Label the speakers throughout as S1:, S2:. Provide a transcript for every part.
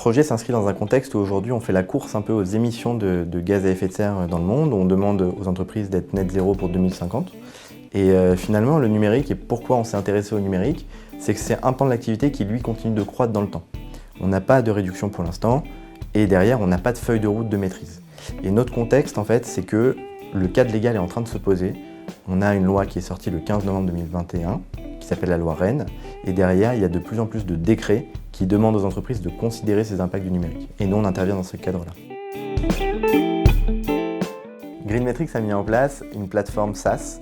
S1: projet s'inscrit dans un contexte où aujourd'hui on fait la course un peu aux émissions de gaz à effet de serre dans le monde. On demande aux entreprises d'être net zéro pour 2050. Et finalement, le numérique, et pourquoi on s'est intéressé au numérique, c'est que c'est un pan de l'activité qui, lui, continue de croître dans le temps. On n'a pas de réduction pour l'instant, et derrière, on n'a pas de feuille de route de maîtrise. Et notre contexte, en fait, c'est que le cadre légal est en train de se poser. On a une loi qui est sortie le 15 novembre 2021, qui s'appelle la loi REEN, et derrière, il y a de plus en plus de décrets qui demandent aux entreprises de considérer ces impacts du numérique. Et nous, on intervient dans ce cadre-là. GreenMetrics a mis en place une plateforme SaaS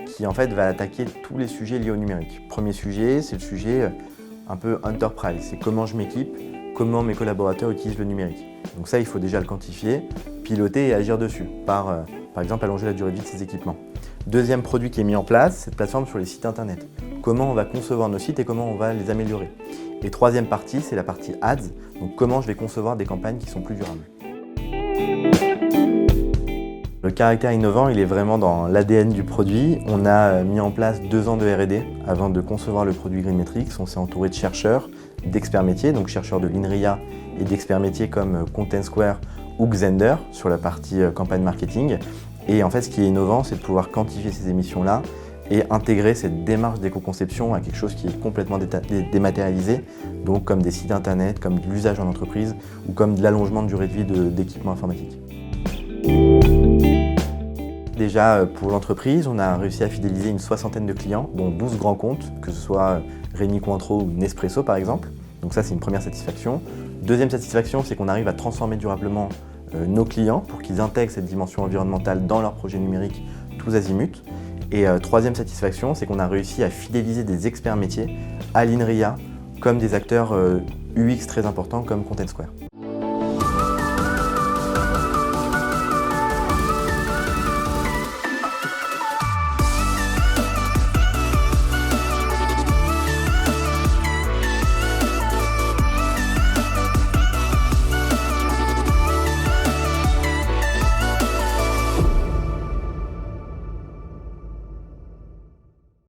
S1: qui en fait va attaquer tous les sujets liés au numérique. Premier sujet, c'est le sujet un peu enterprise, c'est comment je m'équipe, comment mes collaborateurs utilisent le numérique. Donc ça, il faut déjà le quantifier, piloter et agir dessus, par exemple allonger la durée de vie de ces équipements. Deuxième produit qui est mis en place, cette plateforme sur les sites internet. Comment on va concevoir nos sites et comment on va les améliorer. Et troisième partie, c'est la partie ads, donc comment je vais concevoir des campagnes qui sont plus durables. Le caractère innovant, il est vraiment dans l'ADN du produit. On a mis en place 2 ans de R&D avant de concevoir le produit GreenMetrics. On s'est entouré de chercheurs, d'experts métiers, donc chercheurs de l'INRIA et d'experts métiers comme Content Square ou Xender sur la partie campagne marketing. Et en fait, ce qui est innovant, c'est de pouvoir quantifier ces émissions-là et intégrer cette démarche d'éco-conception à quelque chose qui est complètement dématérialisé, donc comme des sites internet, comme de l'usage en entreprise ou comme de l'allongement de durée de vie d'équipements informatiques. Déjà, pour l'entreprise, on a réussi à fidéliser une 60aine de clients, dont 12 grands comptes, que ce soit Rémi Cointreau ou Nespresso par exemple. Donc ça, c'est une première satisfaction. Deuxième satisfaction, c'est qu'on arrive à transformer durablement nos clients pour qu'ils intègrent cette dimension environnementale dans leurs projets numériques tous azimuts. Et troisième satisfaction, c'est qu'on a réussi à fidéliser des experts métiers à l'INRIA comme des acteurs UX très importants comme Content Square.